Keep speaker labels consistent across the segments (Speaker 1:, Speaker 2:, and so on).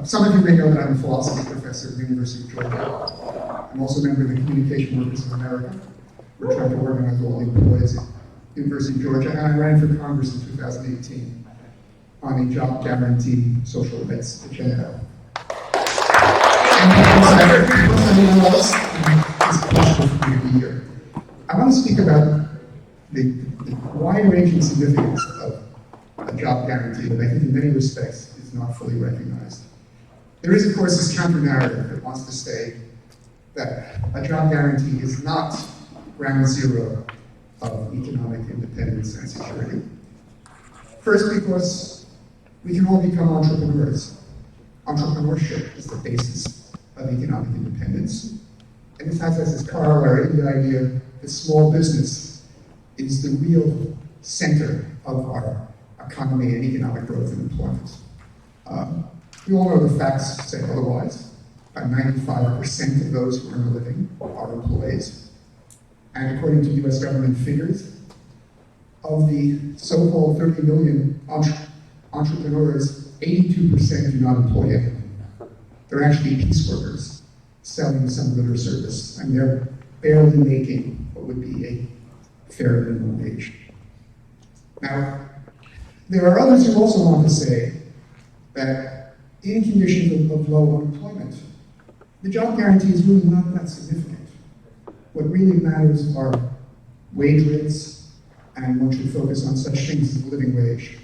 Speaker 1: Some of you may know that I'm a philosophy professor at the University of Georgia. I'm also a member of the Communication Workers of America. We're trying to organize all the employees at the University of Georgia, and I ran for Congress in 2018 on a job guarantee social rights agenda. It's a pleasure for me to be here. I want to speak about the wide-ranging significance of a job guarantee that I think in many respects is not fully recognized. There is, of course, this counter-narrative that wants to say that a job guarantee is not ground zero of economic independence and security. First, because we can all become entrepreneurs. Entrepreneurship is the basis of economic independence. And this has as its corollary the idea that small business is the real center of our economy and economic growth and employment. We all know the facts say otherwise. About 95% of those who earn a living are employees. And according to US government figures, of the so-called 30 million entrepreneurs, 82% do not employ anyone. They're actually piece workers selling some good or service, and they're barely making what would be a fair minimum wage. Now, there are others who also want to say that in conditions of low unemployment, the job guarantee is really not that significant. What really matters are wage rates, and one should focus on such things as the living wage.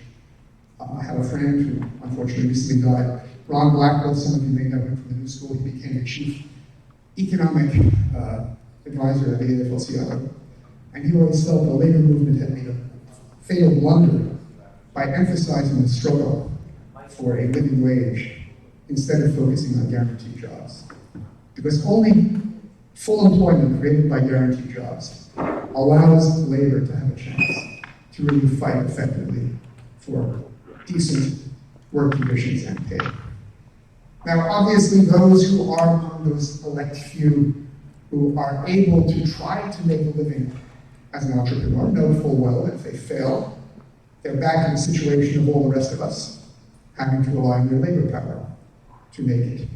Speaker 1: I have a friend who unfortunately recently died, Ron Blackwell. Some of you may know him from the New School. He became the chief economic advisor at the AFL-CIO, and he always felt the labor movement had made a fatal blunder by emphasizing the struggle for a living wage instead of focusing on guaranteed jobs. Because only full employment created by guaranteed jobs allows labor to have a chance to really fight effectively for decent work conditions and pay. Now, obviously, those who are among those elect few who are able to try to make a living as an entrepreneur know full well that if they fail, they're back in the situation of all the rest of us, having to rely on their labor power to make it.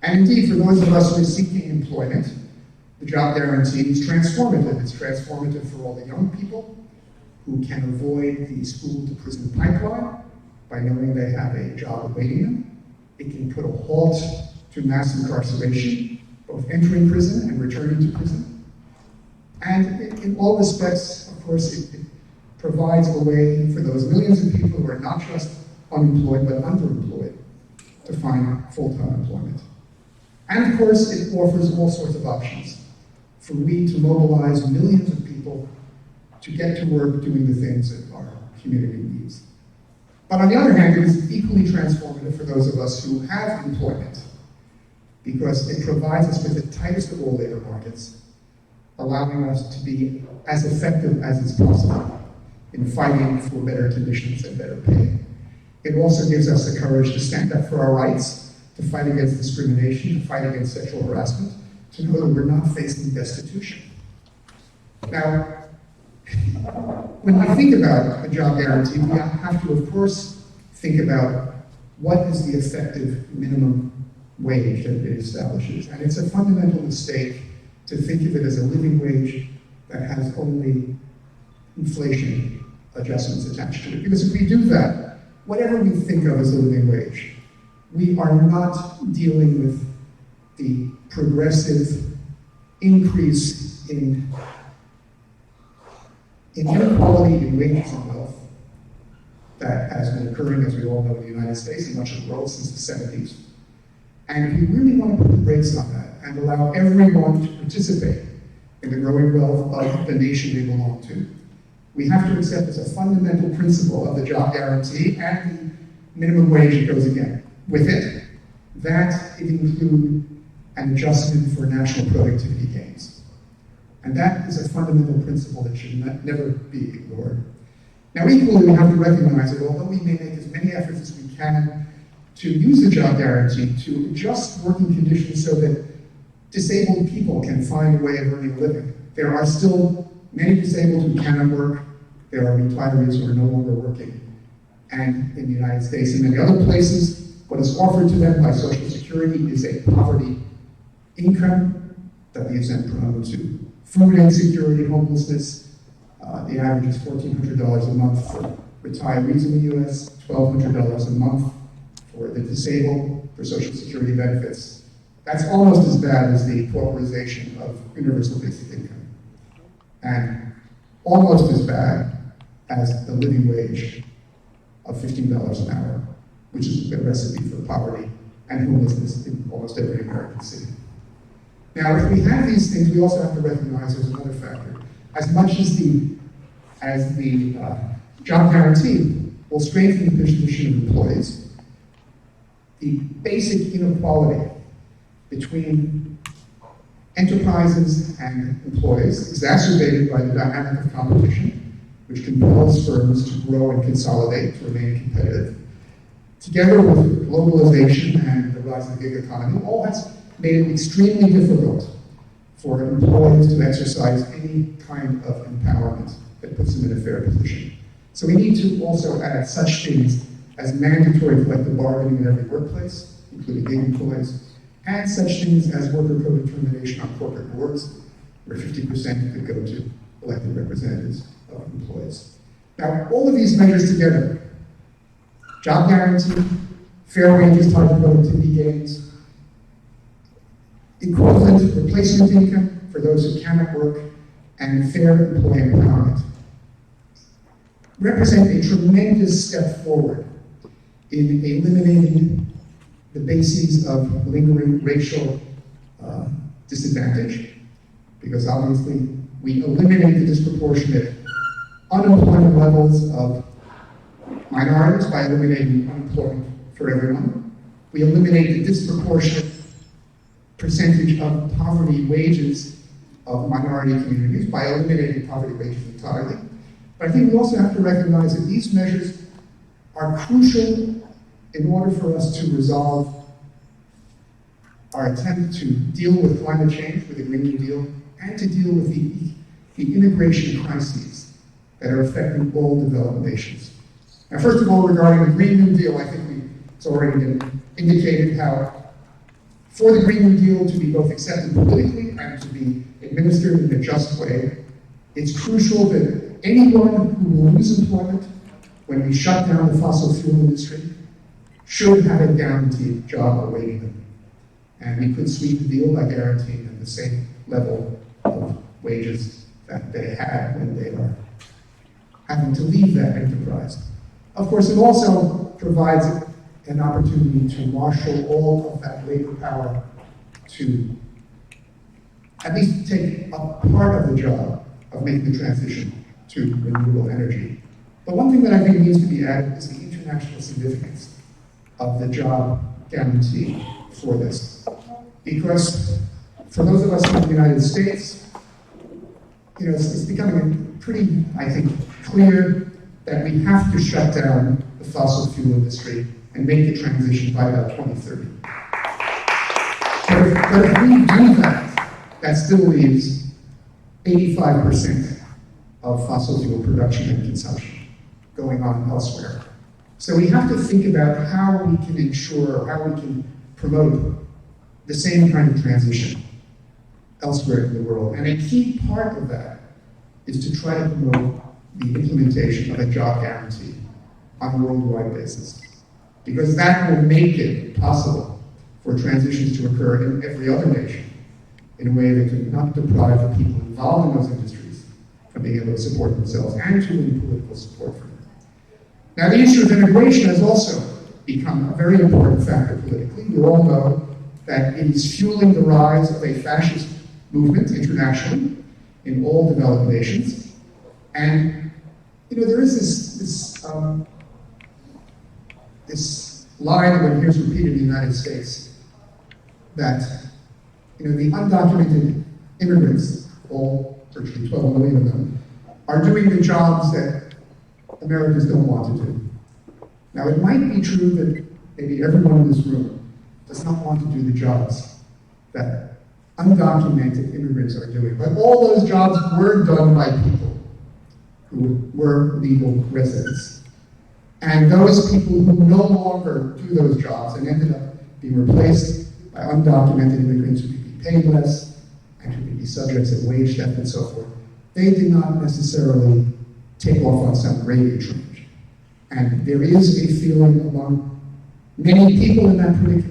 Speaker 1: And indeed, for those of us who are seeking employment, the job guarantee is transformative. It's transformative for all the young people who can avoid the school-to-prison pipeline by knowing they have a job awaiting them. It can put a halt to mass incarceration, both entering prison and returning to prison. And in all respects, of course, it provides a way for those millions of people who are not just unemployed but underemployed to find full-time employment. And of course, it offers all sorts of options for we to mobilize millions of people to get to work doing the things that our community needs. But on the other hand, it is equally transformative for those of us who have employment, because it provides us with the tightest of all labor markets, allowing us to be as effective as is possible in fighting for better conditions and better pay. It also gives us the courage to stand up for our rights, to fight against discrimination, to fight against sexual harassment, to know that we're not facing destitution. Now, when we think about a job guarantee, we have to, of course, think about what is the effective minimum wage that it establishes. And it's a fundamental mistake to think of it as a living wage that has only inflation adjustments attached to it. Because if we do that, whatever we think of as a living wage, we are not dealing with the progressive increase in inequality in wages and wealth that has been occurring, as we all know, in the United States and much of the world since the 70s. And if we really want to put the brakes on that and allow everyone to participate in the growing wealth of the nation they belong to, we have to accept as a fundamental principle of the job guarantee and the minimum wage that goes again with it, that it include an adjustment for national productivity gains. And that is a fundamental principle that should never be ignored. Now, equally, we have to recognize that although we may make as many efforts as we can to use the job guarantee to adjust working conditions so that disabled people can find a way of earning a living, there are still many disabled who cannot work. There are retirees who are no longer working. and in the United States and many other places, what is offered to them by Social Security is a poverty income that leaves them prone to food insecurity, homelessness. The average is $1,400 a month for retirees in the US, $1,200 a month for the disabled, for Social Security benefits. That's almost as bad as the pauperization of universal basic income, and almost as bad as the living wage of $15 an hour, which is a recipe for poverty and homelessness in almost every American city. Now, if we have these things, we also have to recognize there's another factor. As much as the job guarantee will strengthen the position of employees, the basic inequality between enterprises and employees, exacerbated by the dynamic of competition, which compels firms to grow and consolidate to remain competitive, together with globalization and the rise of the gig economy, all has made it extremely difficult for employees to exercise any kind of empowerment that puts them in a fair position. So we need to also add such things as mandatory collective bargaining in every workplace, including gig employees, and such things as worker co-determination on corporate boards, where 50% could go to elected representatives of employees. Now, all of these measures together, job guarantee, fair wages tied to productivity gains, equivalent replacement income for those who cannot work, and fair employee empowerment, represent a tremendous step forward in eliminating the bases of lingering racial disadvantage, because obviously we eliminate the disproportionate unemployment levels of minorities by eliminating unemployment for everyone. We eliminate the disproportionate percentage of poverty wages of minority communities by eliminating poverty wages entirely. But I think we also have to recognize that these measures are crucial in order for us to resolve our attempt to deal with climate change with the Green New Deal and to deal with the integration crises that are affecting all developed nations. Now, first of all, regarding the Green New Deal, I think it's already been indicated how for the Green New Deal to be both accepted politically and to be administered in a just way, it's crucial that anyone who will lose employment when we shut down the fossil fuel industry should have a guaranteed job awaiting them. And we could sweep the deal by guaranteeing them the same level of wages that they had when they are having to leave that enterprise. Of course, it also provides an opportunity to marshal all of that labor power to at least take a part of the job of making the transition to renewable energy. But one thing that I think needs to be added is the international significance of the job guarantee for this. Because for those of us in the United States, it's becoming pretty, I think, clear that we have to shut down the fossil fuel industry and make the transition by about 2030. But if we do that, that still leaves 85% of fossil fuel production and consumption going on elsewhere. So we have to think about how we can ensure, how we can promote the same kind of transition elsewhere in the world. And a key part of that is to try to promote the implementation of a job guarantee on a worldwide basis. Because that will make it possible for transitions to occur in every other nation in a way that can not deprive the people involved in those industries from being able to support themselves and to win political support for them. Now, the issue of immigration has also become a very important factor politically. You all know that it is fueling the rise of a fascist movement internationally in all developed nations. And there is this line that one hears repeated in the United States that the undocumented immigrants, all virtually 12 million of them, are doing the jobs that Americans don't want to do. Now, it might be true that maybe everyone in this room does not want to do the jobs that undocumented immigrants are doing, but all those jobs were done by people who were legal residents. And those people who no longer do those jobs and ended up being replaced by undocumented immigrants who could be paid less and who could be subjects of wage theft and so forth, they did not necessarily take off on some rage range. And there is a feeling among many people in that predicament